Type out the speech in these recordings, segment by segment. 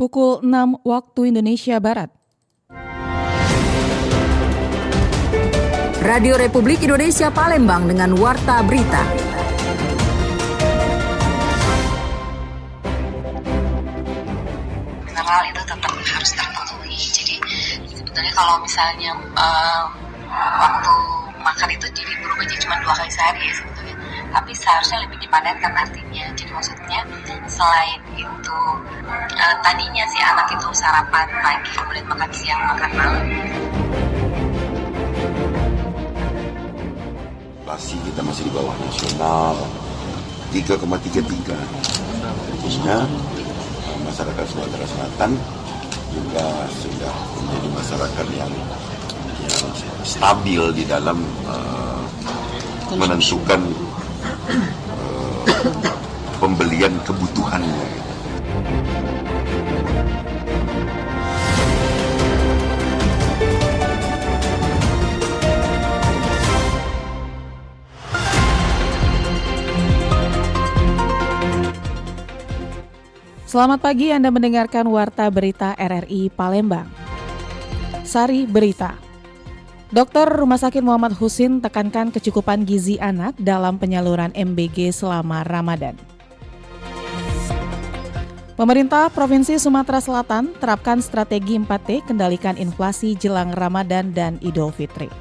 Pukul 6 waktu Indonesia Barat. Radio Republik Indonesia Palembang dengan Warta Berita. Mineral itu tetap harus terpenuhi. Jadi sebetulnya kalau misalnya waktu makan itu jadi berubah jadi cuma 2 kali sehari ya sebetulnya. Tapi seharusnya lebih dipadatkan artinya. Jadi maksudnya selain itu tadinya si anak itu sarapan pagi, kemudian makan siang, makan malam. Inflasi kita masih di bawah nasional 3,33. Khususnya masyarakat Sumatera Selatan juga sudah menjadi masyarakat yang stabil di dalam menentukan pembelian kebutuhannya. Selamat pagi, Anda mendengarkan Warta Berita RRI Palembang. Sari Berita. Dokter Rumah Sakit Muhammad Husin tekankan kecukupan gizi anak dalam penyaluran MBG selama Ramadan. Pemerintah Provinsi Sumatera Selatan terapkan strategi 4T kendalikan inflasi jelang Ramadan dan Idul Fitri.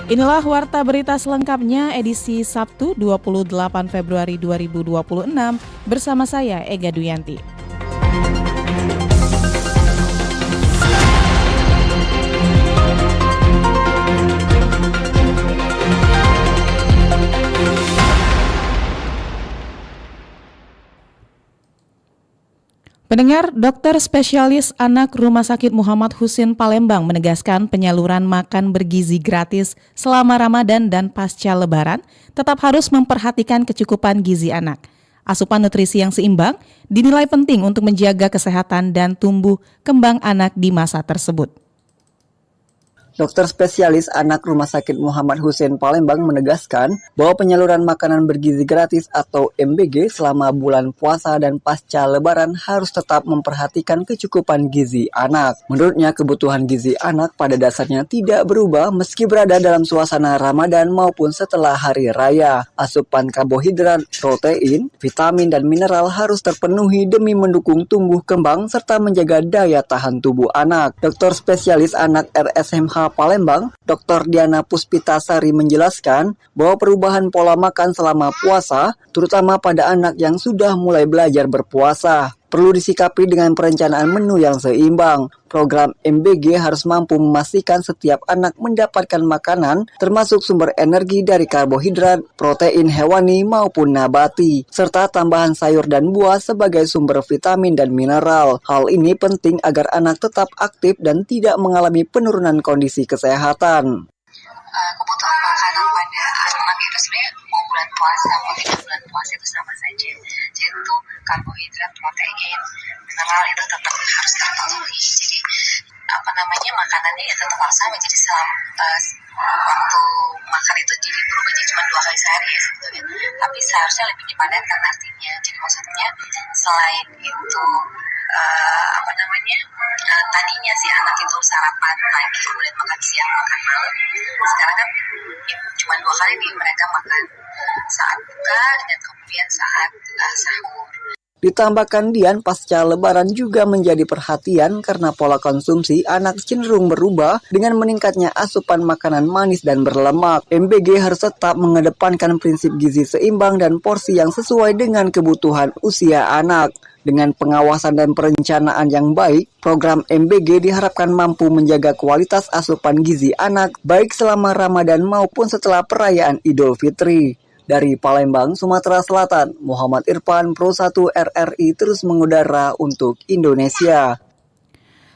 Inilah Warta Berita selengkapnya edisi Sabtu 28 Februari 2026 bersama saya Ega Duyanti. Pendengar, dokter spesialis anak Rumah Sakit Muhammad Husin Palembang menegaskan penyaluran makan bergizi gratis selama Ramadan dan pasca Lebaran tetap harus memperhatikan kecukupan gizi anak. Asupan nutrisi yang seimbang dinilai penting untuk menjaga kesehatan dan tumbuh kembang anak di masa tersebut. Dokter spesialis anak Rumah Sakit Muhammad Husin Palembang menegaskan bahwa penyaluran makanan bergizi gratis atau MBG selama bulan puasa dan pasca Lebaran harus tetap memperhatikan kecukupan gizi anak. Menurutnya, kebutuhan gizi anak pada dasarnya tidak berubah meski berada dalam suasana Ramadan maupun setelah hari raya. Asupan karbohidrat, protein, vitamin, dan mineral harus terpenuhi demi mendukung tumbuh kembang serta menjaga daya tahan tubuh anak. Dokter spesialis anak RSMH Palembang, Dr. Diana Puspitasari menjelaskan bahwa perubahan pola makan selama puasa, terutama pada anak yang sudah mulai belajar berpuasa, perlu disikapi dengan perencanaan menu yang seimbang. Program MBG harus mampu memastikan setiap anak mendapatkan makanan, termasuk sumber energi dari karbohidrat, protein hewani maupun nabati, serta tambahan sayur dan buah sebagai sumber vitamin dan mineral. Hal ini penting agar anak tetap aktif dan tidak mengalami penurunan kondisi kesehatan. Kebutuhan makanan pada anak itu sebenarnya mau bulan puasa mau tidak bulan puasa itu sama saja, yaitu karbohidrat, protein, mineral itu tetap harus terpenuhi. Jadi makanannya ya tetap harus sama. Jadi waktu makan itu jadi berubah jadi cuma 2 kali sehari ya sebetulnya. Tapi seharusnya lebih dipadatkan artinya. Jadi maksudnya selain itu tadinya si anak itu sarapan pagi, kemudian makan siang, makan malam. Sekarang kan cuma 2 kali nih mereka makan, saat buka dan kemudian saat sahur. Ditambahkan Dian, pasca Lebaran juga menjadi perhatian karena pola konsumsi anak cenderung berubah dengan meningkatnya asupan makanan manis dan berlemak. MBG harus tetap mengedepankan prinsip gizi seimbang dan porsi yang sesuai dengan kebutuhan usia anak. Dengan pengawasan dan perencanaan yang baik, program MBG diharapkan mampu menjaga kualitas asupan gizi anak baik selama Ramadan maupun setelah perayaan Idul Fitri. Dari Palembang, Sumatera Selatan, Muhammad Irfan, Pro 1 RRI terus mengudara untuk Indonesia.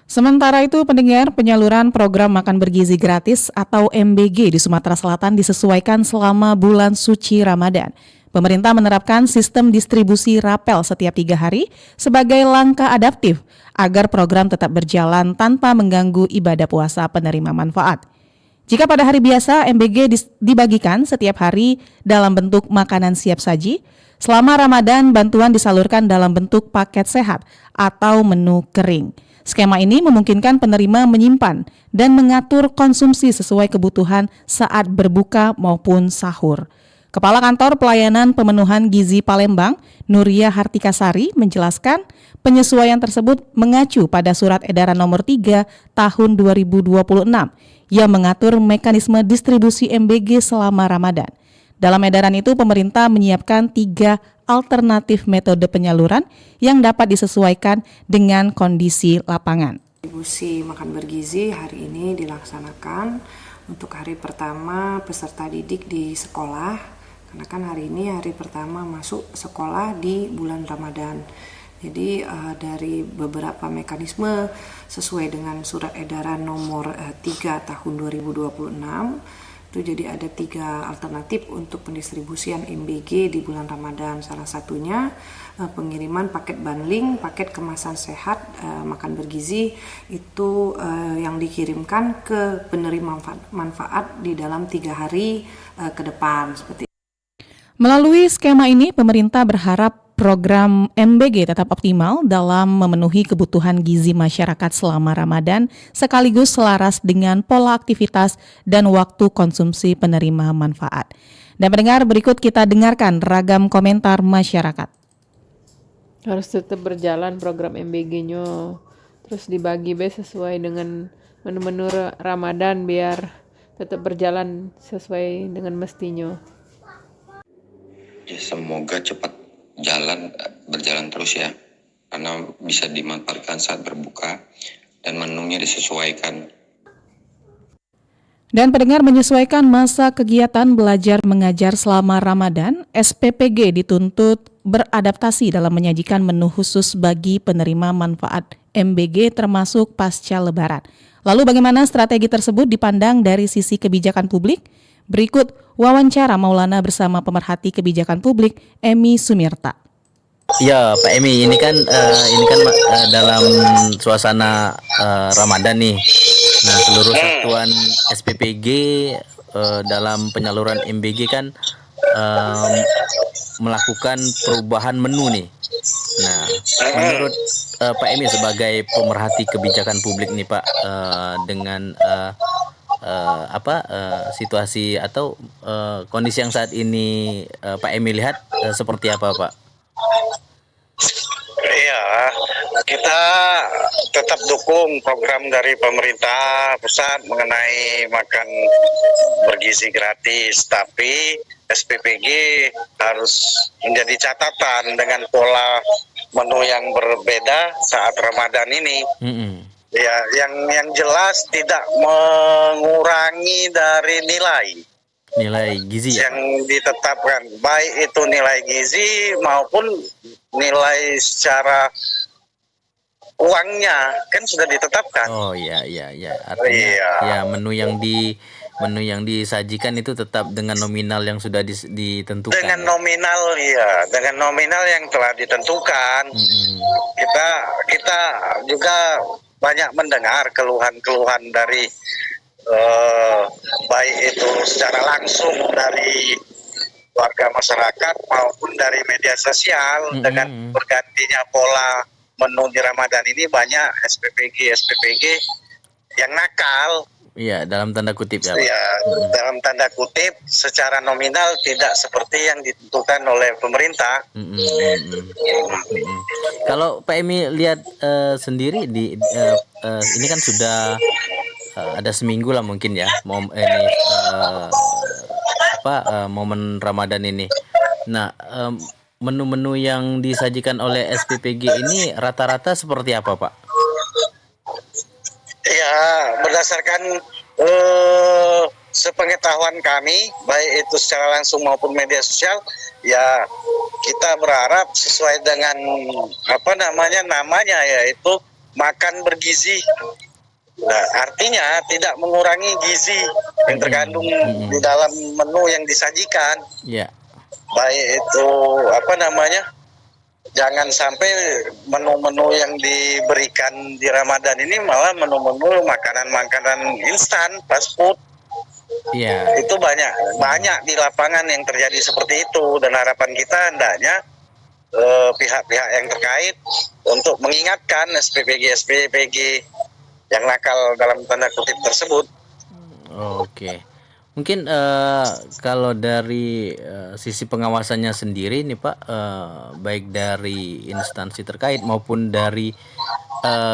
Sementara itu, pendengar, penyaluran program makan bergizi gratis atau MBG di Sumatera Selatan disesuaikan selama bulan suci Ramadan. Pemerintah menerapkan sistem distribusi rapel setiap 3 hari sebagai langkah adaptif agar program tetap berjalan tanpa mengganggu ibadah puasa penerima manfaat. Jika pada hari biasa MBG dibagikan setiap hari dalam bentuk makanan siap saji, selama Ramadan bantuan disalurkan dalam bentuk paket sehat atau menu kering. Skema ini memungkinkan penerima menyimpan dan mengatur konsumsi sesuai kebutuhan saat berbuka maupun sahur. Kepala Kantor Pelayanan Pemenuhan Gizi Palembang, Nuria Hartikasari, menjelaskan penyesuaian tersebut mengacu pada Surat Edaran Nomor 3 Tahun 2026 yang mengatur mekanisme distribusi MBG selama Ramadan. Dalam edaran itu, pemerintah menyiapkan 3 alternatif metode penyaluran yang dapat disesuaikan dengan kondisi lapangan. Distribusi makan bergizi hari ini dilaksanakan untuk hari pertama peserta didik di sekolah, karena kan hari ini hari pertama masuk sekolah di bulan Ramadan. Jadi dari beberapa mekanisme sesuai dengan Surat Edaran Nomor 3 Tahun 2026, itu jadi ada 3 alternatif untuk pendistribusian MBG di bulan Ramadan. Salah satunya pengiriman paket bundling, paket kemasan sehat makan bergizi itu yang dikirimkan ke penerima manfaat di dalam 3 hari ke depan. Seperti Melalui skema ini, pemerintah berharap program MBG tetap optimal dalam memenuhi kebutuhan gizi masyarakat selama Ramadan, sekaligus selaras dengan pola aktivitas dan waktu konsumsi penerima manfaat. Dan pendengar, berikut kita dengarkan ragam komentar masyarakat. Harus tetap berjalan program MBG-nya, terus dibagi sesuai dengan menu-menu Ramadan biar tetap berjalan sesuai dengan mestinya. Ya, semoga cepat berjalan terus ya, karena bisa dimanfaatkan saat berbuka dan menunya disesuaikan. Dan pendengar, menyesuaikan masa kegiatan belajar mengajar selama Ramadan, SPPG dituntut beradaptasi dalam menyajikan menu khusus bagi penerima manfaat MBG termasuk pasca Lebaran. Lalu bagaimana strategi tersebut dipandang dari sisi kebijakan publik? Berikut wawancara Maulana bersama pemerhati kebijakan publik Emi Sumirta. Ya Pak Emi, ini kan dalam suasana Ramadan nih. Nah, seluruh satuan SPPG dalam penyaluran MBG kan melakukan perubahan menu nih. Nah, menurut Pak Emi sebagai pemerhati kebijakan publik nih Pak, dengan situasi atau kondisi yang saat ini Pak Emi lihat seperti apa Pak? Iya, kita tetap dukung program dari pemerintah pusat mengenai makan bergizi gratis, tapi SPPG harus menjadi catatan dengan pola menu yang berbeda saat Ramadan ini. Ya, yang jelas tidak mengurangi dari nilai gizi ya? Yang ditetapkan, baik itu nilai gizi maupun nilai secara uangnya kan sudah ditetapkan. Oh iya. Artinya ya menu yang disajikan itu tetap dengan nominal yang sudah ditentukan. Dengan nominal yang telah ditentukan. Kita juga banyak mendengar keluhan-keluhan dari baik itu secara langsung dari warga masyarakat maupun dari media sosial. Dengan bergantinya pola menu di Ramadan ini banyak SPPG yang nakal. Iya, dalam tanda kutip ya Pak. Iya, dalam tanda kutip secara nominal tidak seperti yang ditentukan oleh pemerintah. Kalau Pak Emi lihat sendiri ini kan sudah ada seminggu lah mungkin ya momen Ramadan ini. Nah, menu-menu yang disajikan oleh SPPG ini rata-rata seperti apa Pak? Ya, berdasarkan sepengetahuan kami, baik itu secara langsung maupun media sosial, ya kita berharap sesuai dengan namanya yaitu makan bergizi. Nah, artinya tidak mengurangi gizi yang terkandung di dalam menu yang disajikan. Yeah. Baik itu jangan sampai menu-menu yang diberikan di Ramadan ini malah menu-menu makanan-makanan instan, fast food. Iya. Itu banyak di lapangan yang terjadi seperti itu, dan harapan kita hendaknya pihak-pihak yang terkait untuk mengingatkan SPPG yang nakal dalam tanda kutip tersebut. Oke. Mungkin kalau dari sisi pengawasannya sendiri nih Pak, baik dari instansi terkait maupun dari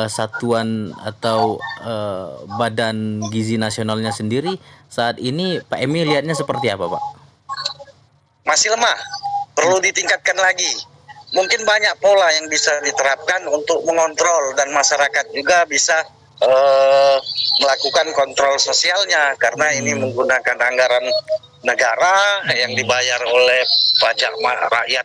satuan atau Badan Gizi Nasionalnya sendiri, saat ini Pak Emi lihatnya seperti apa Pak? Masih lemah, perlu ditingkatkan lagi. Mungkin banyak pola yang bisa diterapkan untuk mengontrol, dan masyarakat juga bisa melakukan kontrol sosialnya, karena ini menggunakan anggaran negara yang dibayar oleh pajak rakyat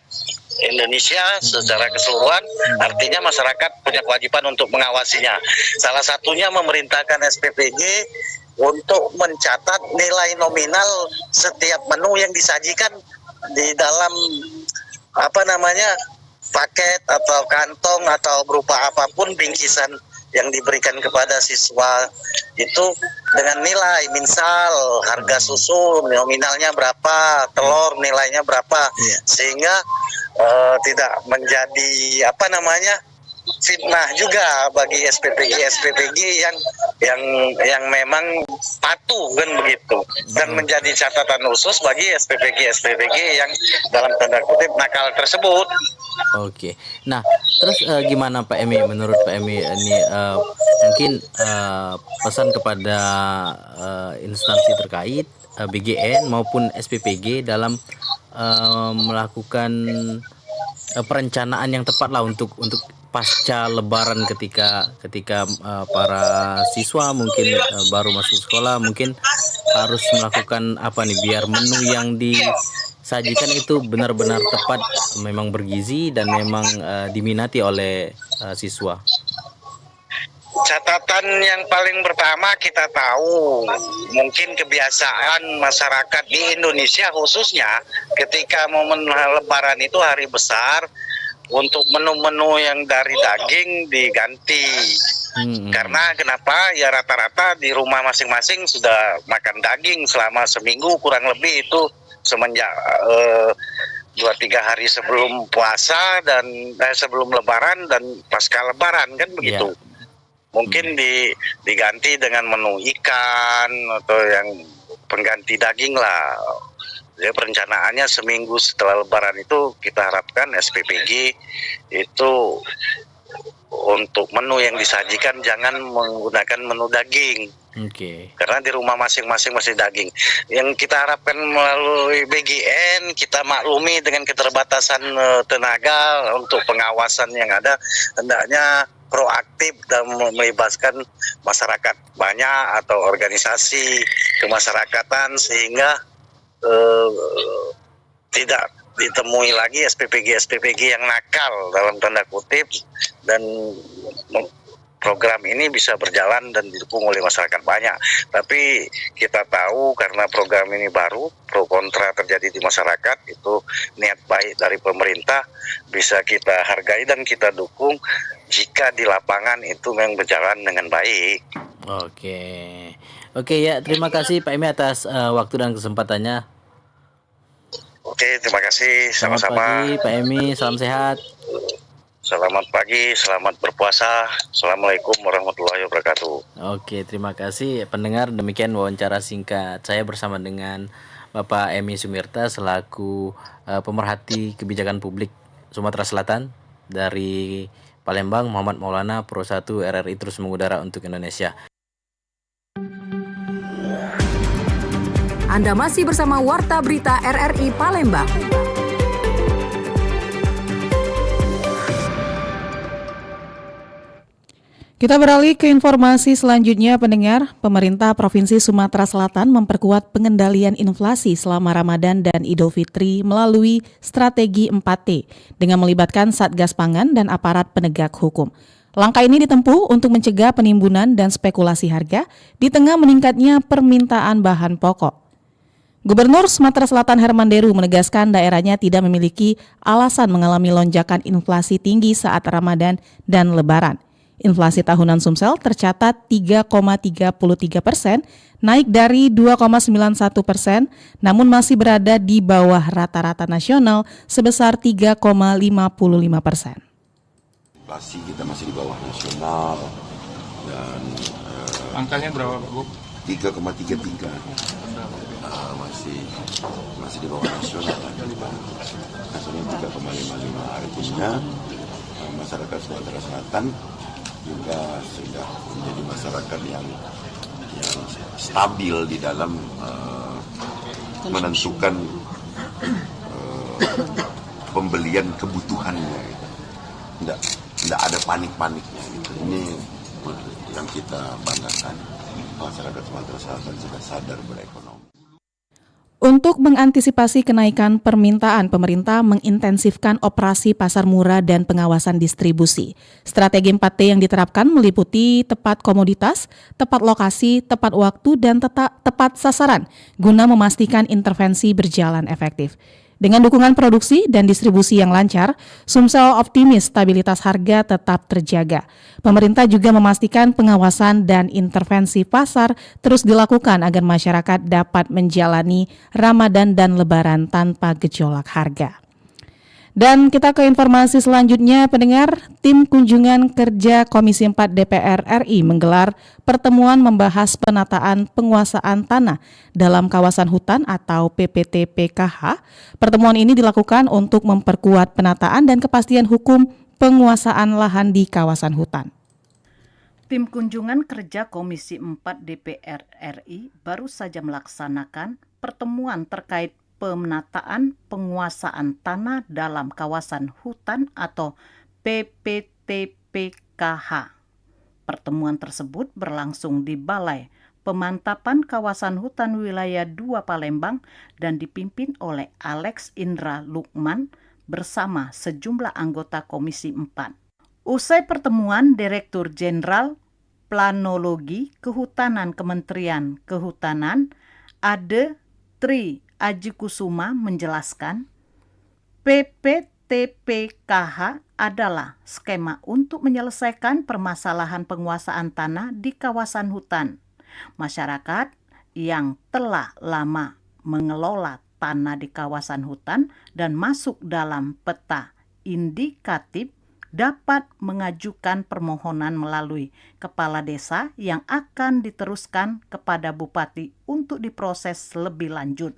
Indonesia secara keseluruhan. Artinya masyarakat punya kewajiban untuk mengawasinya. Salah satunya memerintahkan SPPG untuk mencatat nilai nominal setiap menu yang disajikan di dalam paket atau kantong atau berupa apapun bingkisan yang diberikan kepada siswa itu dengan nilai, misal harga susu nominalnya berapa, telur nilainya berapa, sehingga tidak menjadi fitnah juga bagi SPPG yang memang patuh kan begitu, dan menjadi catatan khusus bagi SPPG yang dalam tanda kutip nakal tersebut. Oke. Nah, terus gimana Pak Emi? Menurut Pak Emi ini mungkin pesan kepada instansi terkait BGN maupun SPPG dalam melakukan perencanaan yang tepat lah untuk pasca Lebaran, ketika para siswa mungkin baru masuk sekolah, mungkin harus melakukan apa nih biar menu yang disajikan itu benar-benar tepat, memang bergizi dan memang diminati oleh siswa. Catatan yang paling pertama, kita tahu mungkin kebiasaan masyarakat di Indonesia khususnya ketika momen Lebaran itu hari besar, untuk menu-menu yang dari daging diganti. Karena kenapa? Ya rata-rata di rumah masing-masing sudah makan daging selama seminggu kurang lebih, itu semenjak 2-3 hari sebelum puasa dan sebelum Lebaran dan pasca Lebaran kan begitu. Mungkin diganti dengan menu ikan atau yang pengganti daging lah. Jadi perencanaannya seminggu setelah Lebaran itu kita harapkan SPPG itu untuk menu yang disajikan jangan menggunakan menu daging. Karena di rumah masing-masing masih daging. Yang kita harapkan melalui BGN, kita maklumi dengan keterbatasan tenaga untuk pengawasan yang ada, hendaknya proaktif dan melibatkan masyarakat banyak atau organisasi kemasyarakatan, sehingga tidak ditemui lagi SPPG yang nakal dalam tanda kutip, dan program ini bisa berjalan dan didukung oleh masyarakat banyak. Tapi kita tahu karena program ini baru, pro kontra terjadi di masyarakat, itu niat baik dari pemerintah bisa kita hargai dan kita dukung jika di lapangan itu memang berjalan dengan baik. Oke ya, terima kasih Pak Emi atas waktu dan kesempatannya. Oke, terima kasih, sama-sama. Selamat pagi Pak Emi, salam sehat. Selamat pagi, selamat berpuasa. Assalamualaikum warahmatullahi wabarakatuh. Oke, terima kasih pendengar. Demikian wawancara singkat saya bersama dengan Bapak Emi Sumirta selaku pemerhati kebijakan publik Sumatera Selatan dari Palembang. Muhammad Maulana, Pro 1 RRI terus mengudara untuk Indonesia. Anda masih bersama Warta Berita RRI Palembang. Kita beralih ke informasi selanjutnya, pendengar. Pemerintah Provinsi Sumatera Selatan memperkuat pengendalian inflasi selama Ramadan dan Idul Fitri melalui strategi 4T dengan melibatkan Satgas Pangan dan aparat penegak hukum. Langkah ini ditempuh untuk mencegah penimbunan dan spekulasi harga di tengah meningkatnya permintaan bahan pokok. Gubernur Sumatera Selatan Herman Deru menegaskan daerahnya tidak memiliki alasan mengalami lonjakan inflasi tinggi saat Ramadan dan Lebaran. Inflasi tahunan Sumsel tercatat 3,33%, naik dari 2,91%, namun masih berada di bawah rata-rata nasional sebesar 3,55%. Inflasi kita masih di bawah nasional dan angkanya berapa, Bu? 3,33. Masih di bawah nasional. Nasional 3,55. Artinya masyarakat Sumatera Selatan juga sudah menjadi masyarakat yang stabil di dalam menentukan pembelian kebutuhannya. Tidak ada panik-paniknya. Ini yang kita banggakan. Masyarakat Sumatera Selatan sudah sadar berekonomi. Untuk mengantisipasi kenaikan permintaan, pemerintah mengintensifkan operasi pasar murah dan pengawasan distribusi. Strategi 4T yang diterapkan meliputi tepat komoditas, tepat lokasi, tepat waktu, dan tepat sasaran guna memastikan intervensi berjalan efektif. Dengan dukungan produksi dan distribusi yang lancar, Sumsel optimis stabilitas harga tetap terjaga. Pemerintah juga memastikan pengawasan dan intervensi pasar terus dilakukan agar masyarakat dapat menjalani Ramadan dan Lebaran tanpa gejolak harga. Dan kita ke informasi selanjutnya, pendengar. Tim Kunjungan Kerja Komisi 4 DPR RI menggelar pertemuan membahas penataan penguasaan tanah dalam kawasan hutan atau PPT-PKH. Pertemuan ini dilakukan untuk memperkuat penataan dan kepastian hukum penguasaan lahan di kawasan hutan. Tim Kunjungan Kerja Komisi 4 DPR RI baru saja melaksanakan pertemuan terkait pemenataan penguasaan tanah dalam kawasan hutan atau PPT-PKH. Pertemuan tersebut berlangsung di Balai Pemantapan Kawasan Hutan Wilayah 2 Palembang dan dipimpin oleh Alex Indra Lukman bersama sejumlah anggota Komisi 4. Usai pertemuan, Direktur Jenderal Planologi Kehutanan Kementerian Kehutanan Ade Tri Aji Kusuma menjelaskan, PPT-PKH adalah skema untuk menyelesaikan permasalahan penguasaan tanah di kawasan hutan. Masyarakat yang telah lama mengelola tanah di kawasan hutan dan masuk dalam peta indikatif dapat mengajukan permohonan melalui kepala desa yang akan diteruskan kepada bupati untuk diproses lebih lanjut.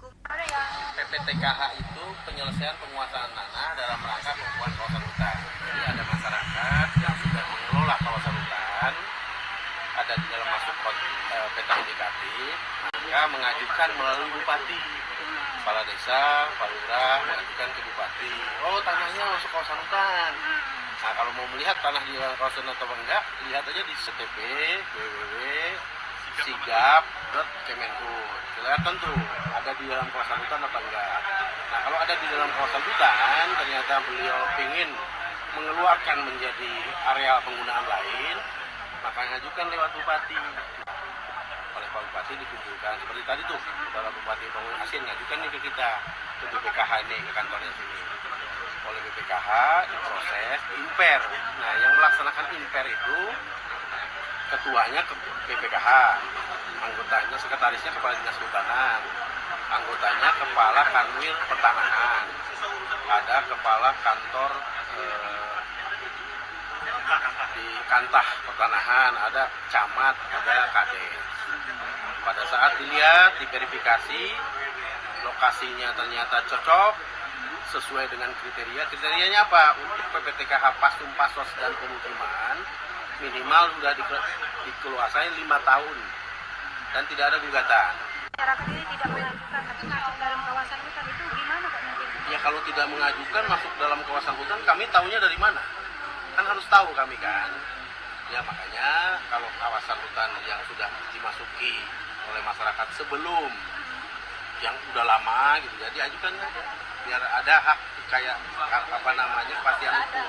PPT-KH itu penyelesaian penguasaan tanah dalam rangka pengukuhan kawasan hutan. Jadi ada masyarakat yang sudah mengelola kawasan hutan, ada di dalam masuk peta indikatif, maka mengajukan melalui bupati, kepala desa, Pak Lurah mengajukan ke bupati. Oh, tanahnya masuk kawasan hutan. Nah, kalau mau melihat tanah di dalam kawasan atau enggak, lihat aja di CTP www.sigap.kemenhub. Kelihatan tuh ada di dalam kawasan hutan apa enggak. Nah, kalau ada di dalam kawasan hutan, ternyata beliau ingin mengeluarkan menjadi areal penggunaan lain, maka ngajukan lewat bupati. Oleh Pak Bupati dikumpulkan seperti tadi tuh, Bapak Bupati Bangun Asin ngajukan nih ke kita, ke BPKH ini, ke kantornya sini. Oleh BPKH diproses, imper. Nah, yang melaksanakan imper itu ketuanya ke BPKH, anggotanya, sekretarisnya Kepala Dinas Kehutanan, anggotanya Kepala Kanwil Pertanahan, ada Kepala Kantor di Kantah Pertanahan, ada Camat, ada Kades. Pada saat dilihat, diverifikasi, lokasinya ternyata cocok, sesuai dengan kriteria. Kriterianya apa? Untuk PPT-KH Pasum Pasos dan pemukiman minimal sudah dikuasai 5 tahun dan tidak ada gugatan. Masyarakat ini tidak mengajukan tapi masuk dalam kawasan hutan itu gimana Pak nanti? Ya kalau tidak mengajukan masuk dalam kawasan hutan, kami tahunya dari mana? Kan harus tahu kami kan. Ya makanya kalau kawasan hutan yang sudah dimasuki oleh masyarakat sebelum yang udah lama gitu, jadi ajukan aja biar ada hak kayak apa namanya kepastian hukum.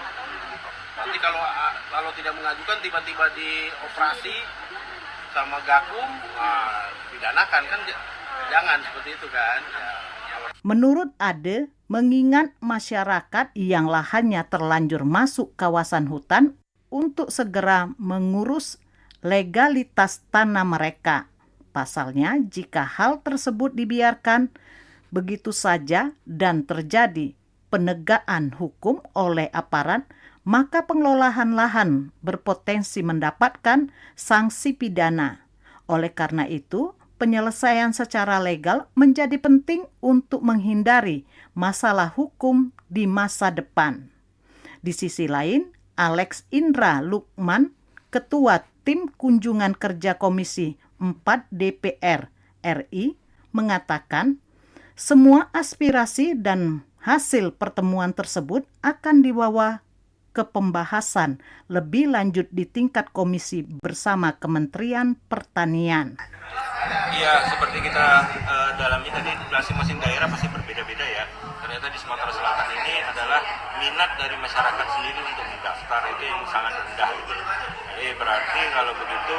Nanti kalau tidak mengajukan tiba-tiba dioperasi sama Gakum, pidanakan kan, jangan seperti itu kan. Ya. Menurut Ade, mengingat masyarakat yang lahannya terlanjur masuk kawasan hutan untuk segera mengurus legalitas tanah mereka. Pasalnya, jika hal tersebut dibiarkan begitu saja dan terjadi penegakan hukum oleh aparat, maka pengelolaan lahan berpotensi mendapatkan sanksi pidana. Oleh karena itu, penyelesaian secara legal menjadi penting untuk menghindari masalah hukum di masa depan. Di sisi lain, Alex Indra Lukman, Ketua Tim Kunjungan Kerja Komisi 4 DPR RI, mengatakan semua aspirasi dan hasil pertemuan tersebut akan dibawa ke pembahasan lebih lanjut di tingkat komisi bersama Kementerian Pertanian. Iya, seperti kita dalami tadi, masing-masing daerah pasti berbeda-beda ya. Ternyata di Sumatera Selatan ini adalah minat dari masyarakat sendiri untuk mendaftar itu yang sangat rendah gitu. Jadi berarti kalau begitu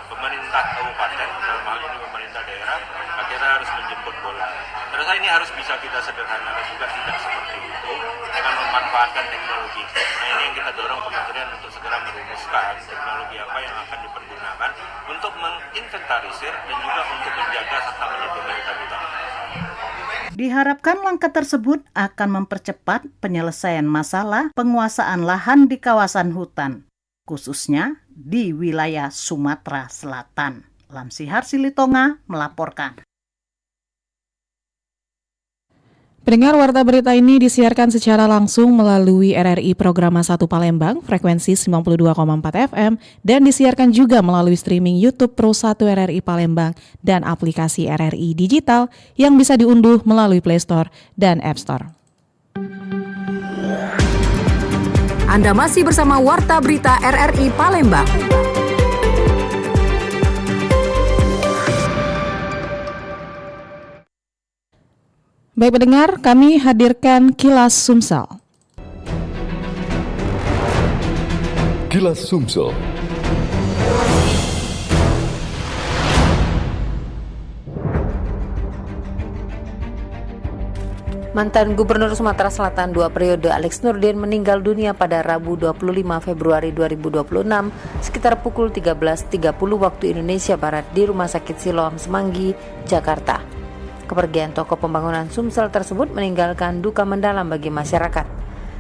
pemerintah kabupaten, dalam hal ini pemerintah daerah, akhirnya harus menjemput bola. Ternyata ini harus bisa kita sederhanakan juga, tidak seperti itu dengan memanfaatkan teknologi. Nah ini yang kita dorong kementerian untuk segera merumuskan teknologi apa yang akan dipergunakan untuk menginventarisir dan juga untuk menjaga serta melindungi hutan-hutan. Diharapkan langkah tersebut akan mempercepat penyelesaian masalah penguasaan lahan di kawasan hutan, khususnya di wilayah Sumatera Selatan. Lamsihar Silitonga melaporkan. Pendengar, warta berita ini disiarkan secara langsung melalui RRI Programa 1 Palembang, frekuensi 92,4 FM, dan disiarkan juga melalui streaming YouTube Pro 1 RRI Palembang dan aplikasi RRI Digital yang bisa diunduh melalui Play Store dan App Store. Anda masih bersama Warta Berita RRI Palembang. Baik pendengar, kami hadirkan Kilas Sumsel. Kilas Sumsel. Mantan Gubernur Sumatera Selatan 2 periode Alex Nurdin meninggal dunia pada Rabu 25 Februari 2026 sekitar pukul 13.30 waktu Indonesia Barat di Rumah Sakit Siloam Semanggi, Jakarta. Kepergian tokoh pembangunan Sumsel tersebut meninggalkan duka mendalam bagi masyarakat.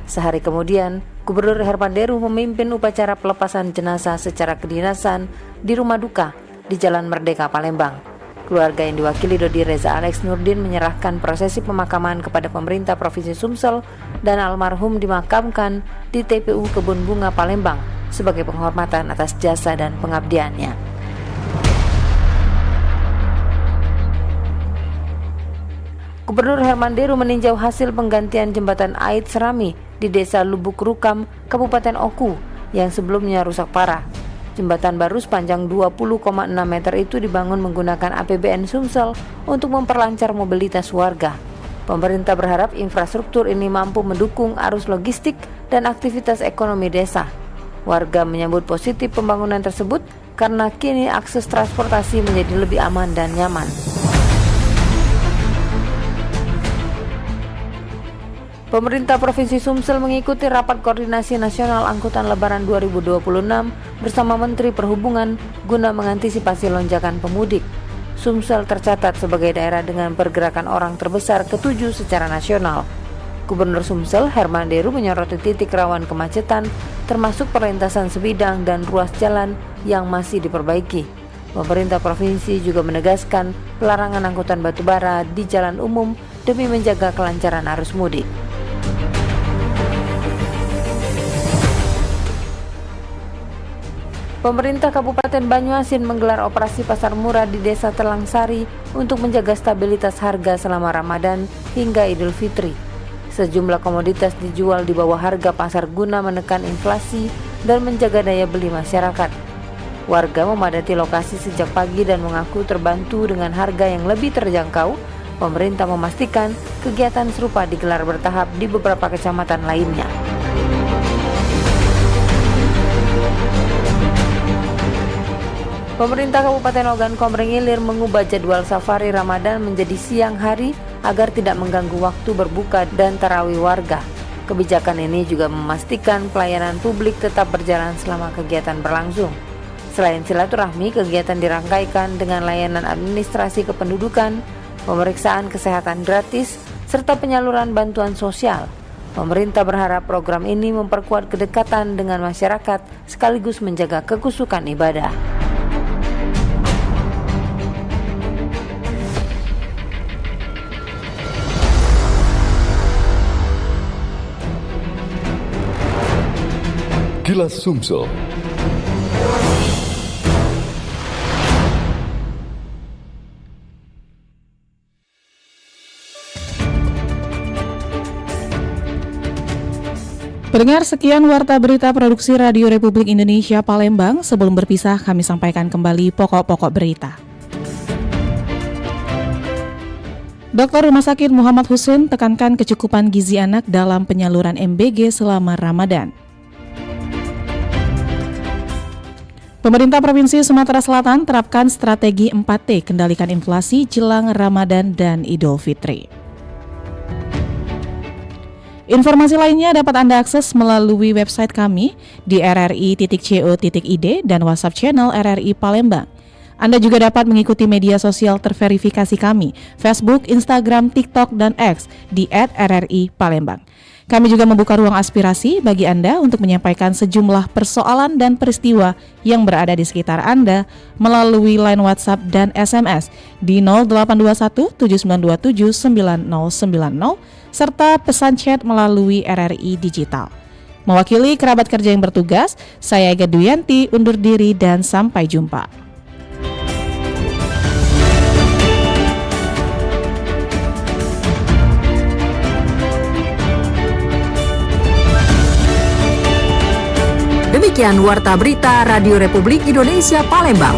Sehari kemudian, Gubernur Herman Deru memimpin upacara pelepasan jenazah secara kedinasan di rumah duka di Jalan Merdeka, Palembang. Keluarga yang diwakili Dodi Reza Alex Nurdin menyerahkan prosesi pemakaman kepada pemerintah Provinsi Sumsel dan almarhum dimakamkan di TPU Kebun Bunga Palembang sebagai penghormatan atas jasa dan pengabdiannya. Gubernur Herman Deru meninjau hasil penggantian jembatan Ait Serami di Desa Lubuk Rukam, Kabupaten Oku yang sebelumnya rusak parah. Jembatan baru sepanjang 20,6 meter itu dibangun menggunakan APBN Sumsel untuk memperlancar mobilitas warga. Pemerintah berharap infrastruktur ini mampu mendukung arus logistik dan aktivitas ekonomi desa. Warga menyambut positif pembangunan tersebut karena kini akses transportasi menjadi lebih aman dan nyaman. Pemerintah Provinsi Sumsel mengikuti Rapat Koordinasi Nasional Angkutan Lebaran 2026 bersama Menteri Perhubungan guna mengantisipasi lonjakan pemudik. Sumsel tercatat sebagai daerah dengan pergerakan orang terbesar ke-7 secara nasional. Gubernur Sumsel Herman Deru menyoroti titik rawan kemacetan, termasuk perlintasan sebidang dan ruas jalan yang masih diperbaiki. Pemerintah provinsi juga menegaskan pelarangan angkutan batubara di jalan umum demi menjaga kelancaran arus mudik. Pemerintah Kabupaten Banyuasin menggelar operasi pasar murah di Desa Telangsari untuk menjaga stabilitas harga selama Ramadan hingga Idul Fitri. Sejumlah komoditas dijual di bawah harga pasar guna menekan inflasi dan menjaga daya beli masyarakat. Warga memadati lokasi sejak pagi dan mengaku terbantu dengan harga yang lebih terjangkau. Pemerintah memastikan kegiatan serupa digelar bertahap di beberapa kecamatan lainnya. Pemerintah Kabupaten Ogan Komering Ilir mengubah jadwal safari Ramadan menjadi siang hari agar tidak mengganggu waktu berbuka dan tarawih warga. Kebijakan ini juga memastikan pelayanan publik tetap berjalan selama kegiatan berlangsung. Selain silaturahmi, kegiatan dirangkaikan dengan layanan administrasi kependudukan, pemeriksaan kesehatan gratis, serta penyaluran bantuan sosial. Pemerintah berharap program ini memperkuat kedekatan dengan masyarakat sekaligus menjaga kekusukan ibadah. Kilas Sumsel. Pendengar, sekian warta berita produksi Radio Republik Indonesia Palembang. Sebelum berpisah, kami sampaikan kembali pokok-pokok berita. Dokter Rumah Sakit Muhammad Husin tekankan kecukupan gizi anak dalam penyaluran MBG selama Ramadan. Pemerintah Provinsi Sumatera Selatan terapkan strategi 4T kendalikan inflasi jelang Ramadan dan Idul Fitri. Informasi lainnya dapat Anda akses melalui website kami di rri.co.id dan WhatsApp channel RRI Palembang. Anda juga dapat mengikuti media sosial terverifikasi kami, Facebook, Instagram, TikTok, dan X di @RRI Palembang. Kami juga membuka ruang aspirasi bagi Anda untuk menyampaikan sejumlah persoalan dan peristiwa yang berada di sekitar Anda melalui line WhatsApp dan SMS di 0821 7927 9090 serta pesan chat melalui RRI Digital. Mewakili kerabat kerja yang bertugas, saya Ega Duyanti undur diri dan sampai jumpa. Demikian Warta Berita Radio Republik Indonesia Palembang.